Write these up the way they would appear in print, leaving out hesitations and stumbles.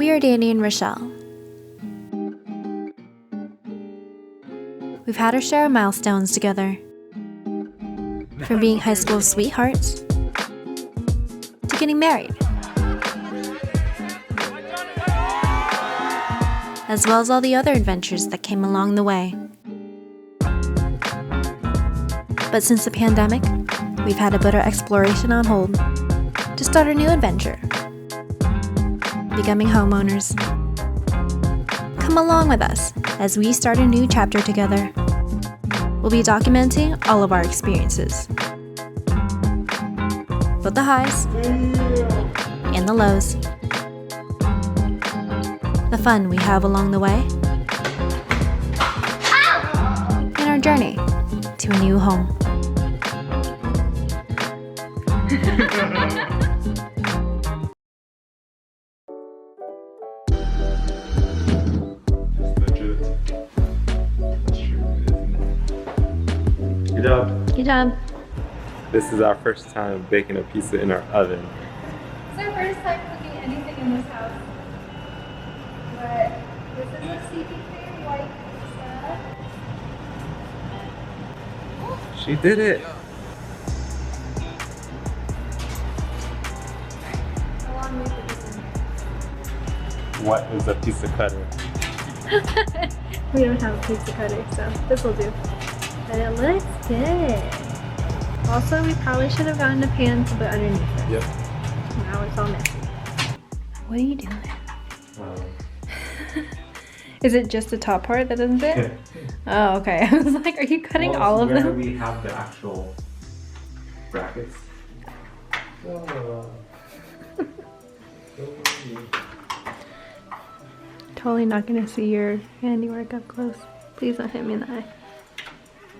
We are Danny and Rochelle. We've had our share of milestones together. From being high school sweethearts to getting married. As well as all the other adventures that came along the way. But since the pandemic, we've had to put our exploration on hold to start a new adventure. Becoming homeowners. Come along with us as we start a new chapter together. We'll be documenting all of our experiences. Both the highs and the lows. The fun we have along the way. And our journey to a new home. Good job. Good job. This is our first time baking a pizza in our oven. It's our first time cooking anything in this house. But this is a CP3 white pizza. She did it. How long we put this in? What is a pizza cutter? We don't have a pizza cutter, so this will do. But it looks good. Also, we probably should have gotten a pan to put underneath it. Yep. Now it's all messy. What are you doing? Is it just the top part that doesn't fit? Oh, okay. I was like, are you cutting all of them? We have the actual brackets. Totally not gonna see your handiwork up close. Please don't hit me in the eye.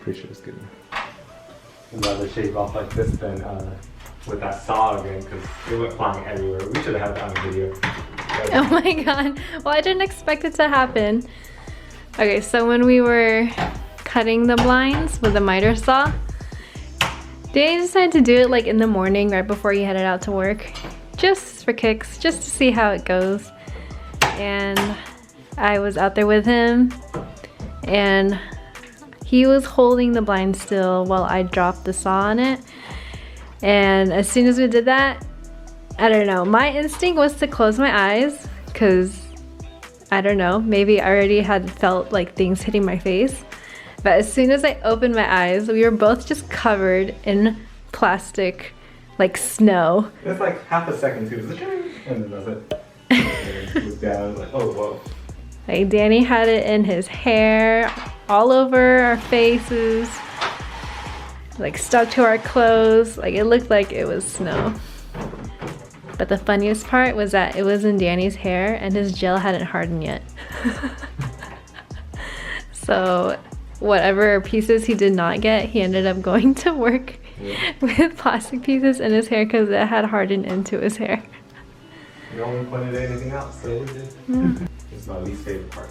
Pretty sure it's good. I'd rather shave off like this than with that saw again because it went flying everywhere. We should have had that on video. Oh my god. Well, I didn't expect it to happen. Okay, so when we were cutting the blinds with the miter saw, Danny decided to do it like in the morning right before he headed out to work. Just for kicks, just to see how it goes. And I was out there with him and he was holding the blind still while I dropped the saw on it. And as soon as we did that, I don't know, my instinct was to close my eyes because I don't know, maybe I already had felt like things hitting my face. But as soon as I opened my eyes, we were both just covered in plastic, like snow. It's like half a second too, and then that's it. And looked down, I was like, oh whoa. Like Danny had it in his hair, all over our faces, like stuck to our clothes. Like it looked like it was snow. But the funniest part was that it was in Danny's hair and his gel hadn't hardened yet. So whatever pieces he did not get, he ended up going to work with plastic pieces in his hair because it had hardened into his hair. No one pointed anything out, so we did. Yeah. It's my least favorite part.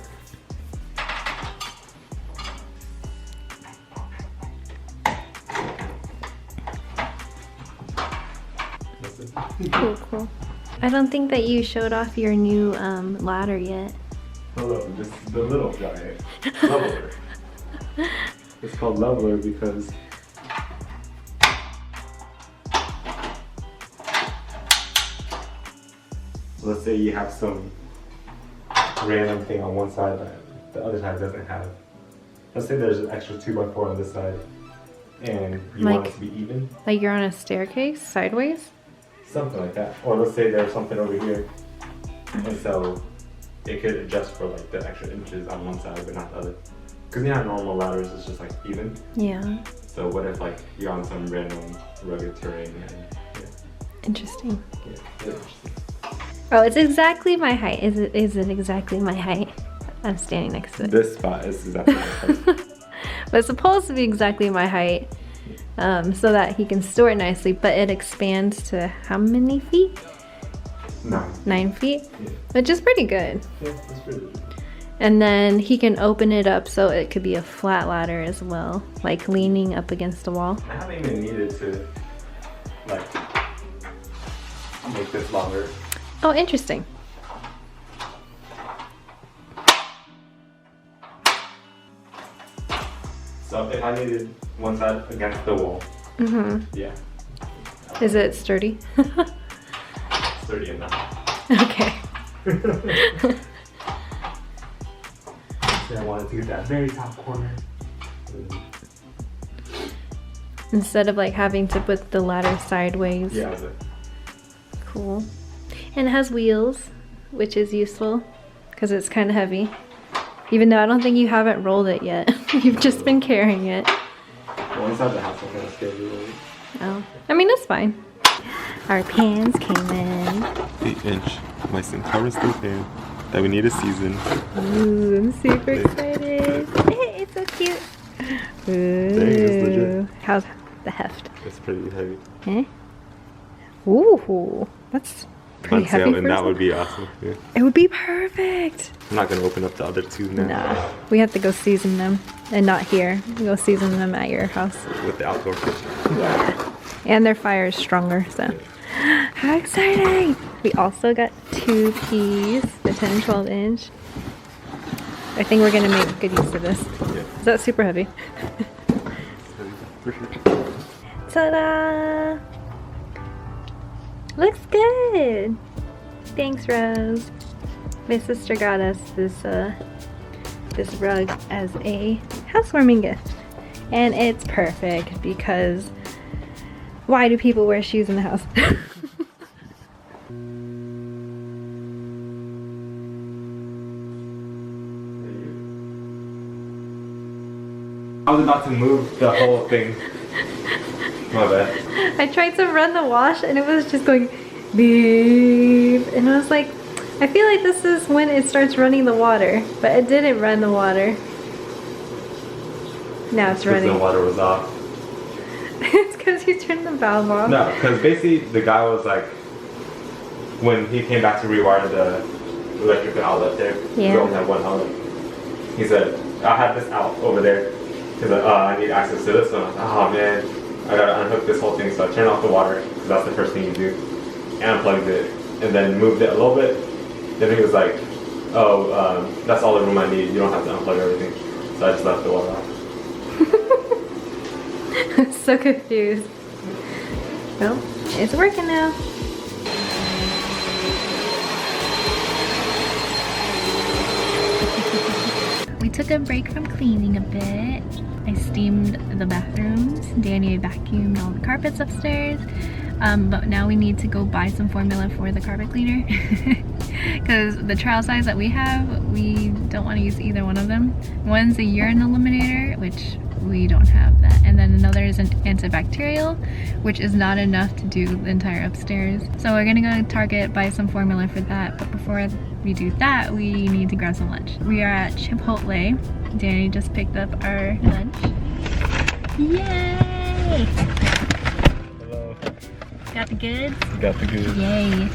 Cool, cool. I don't think that you showed off your new ladder yet. Hello, this is the little giant leveler. It's called leveler because let's say you have some random thing on one side that the other side doesn't have. Let's say there's an extra 2x4 on this side and you want it to be even. Like you're on a staircase sideways? Something like that. Or let's say there's something over here and so it could adjust for like the extra inches on one side but not the other. Because you know normal ladders is just like even. Yeah. So what if like you're on some random rugged terrain and yeah. Interesting. Yeah, interesting. Oh, it's exactly my height. Is it exactly my height? I'm standing next to it. This spot is exactly my height. But it's supposed to be exactly my height so that he can store it nicely, but it expands to how many feet? 9. 9 feet? Yeah. Which is pretty good. Yeah, that's pretty good. And then he can open it up so it could be a flat ladder as well, like leaning up against the wall. I haven't even needed to like make this longer. Oh, interesting. So if I needed one side against the wall, yeah. Is it sturdy? Sturdy enough. Okay. So I wanted to get that very top corner. Instead of like having to put the ladder sideways. Yeah, that's it. Cool. And it has wheels, which is useful because it's kind of heavy. Even though I don't think you haven't rolled it yet. You've just been carrying it. Well, inside the house, I'm kind of scared of it. Oh. I mean, it's fine. Our pans came in. 8-inch Misen cover steel pan that we need to season. Ooh, I'm super excited. It's so cute. Ooh. How's the heft? It's pretty heavy. Eh? Ooh, that's pretty heavy. And for that us. would be awesome. Yeah. It would be perfect. I'm not gonna open up the other two now. Nah, we have to go season them, and not here. We go season them at your house. With the outdoor kitchen. Yeah, and their fire is stronger. So, how exciting! We also got 2 peas, the 10 and 12 inch. I think we're gonna make good use of this. Yeah. Is that super heavy? For sure. Ta-da! Looks good. Thanks, Rose. My sister got us this rug as a housewarming gift, and it's perfect because why do people wear shoes in the house? I was about to move the whole thing. My bad. I tried to run the wash and it was just going beep, and I was like, I feel like this is when it starts running the water, but it didn't run the water. Now it's running. The water was off. It's because you turned the valve off. No, because basically the guy was like, when he came back to rewire the electrical outlet there, we only had one outlet. He said, I have this out over there because I need access to this one. I was like, oh man, I gotta unhook this whole thing. So I turned off the water because that's the first thing you do. And unplugged it and then moved it a little bit. Then he was like, oh, that's all the room I need. You don't have to unplug everything. So I just left the water off. I'm so confused. Well, it's working now. We took a break from cleaning a bit. I steamed the bathrooms. Danny vacuumed all the carpets upstairs. But now we need to go buy some formula for the carpet cleaner. Because the trial size that we have, we don't want to use either one of them. One's a urine eliminator, which we don't have that. And then another is an antibacterial, which is not enough to do the entire upstairs. So we're gonna go to Target, buy some formula for that. But before we do that, we need to grab some lunch. We are at Chipotle. Danny just picked up our lunch. Yay! Hello. Got the goods? Got the goods. Yay.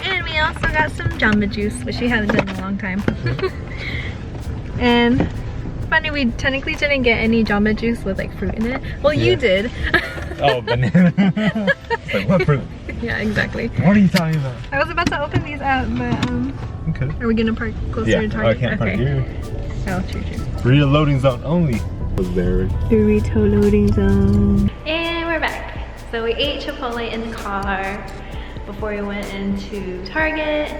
And we also got some Jamba Juice, which we haven't done in a long time. And funny, we technically didn't get any Jamba Juice with like fruit in it. Well, you did. Oh, banana. Like, what fruit? Yeah, exactly. What are you talking about? I was about to open these out, but Okay. are we gonna park closer to Target? I can't park here. Oh, true. Burrito loading zone only. Was there? Burrito loading zone. And we're back. So we ate Chipotle in the car before we went into Target.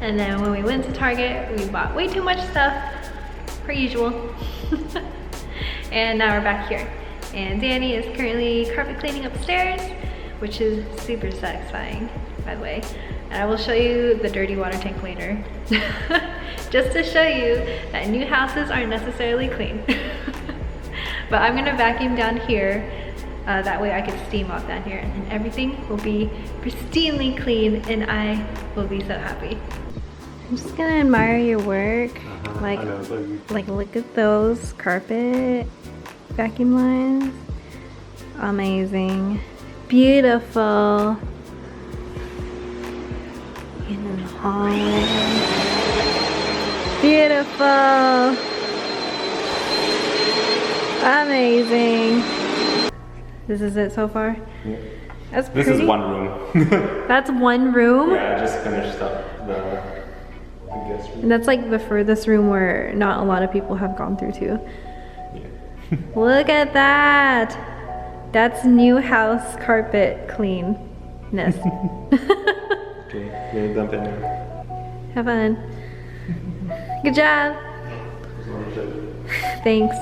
And then when we went to Target, we bought way too much stuff, per usual. And now we're back here. And Danny is currently carpet cleaning upstairs, which is super satisfying, by the way. And I will show you the dirty water tank later. Just to show you that new houses aren't necessarily clean. But I'm gonna vacuum down here, that way I can steam off down here, and then everything will be pristinely clean, and I will be so happy. I'm just gonna admire your work. Like look at those carpet vacuum lines. Amazing. Beautiful. In the hallway. Beautiful. Amazing. This is it so far? Yeah. That's pretty. This is one room. That's one room? Yeah, I just finished up the guest room. And that's like the furthest room where not a lot of people have gone through too. Yeah. Look at that. That's new house carpet cleanness. Okay, gonna dump in there. Have fun. Good job. Thanks.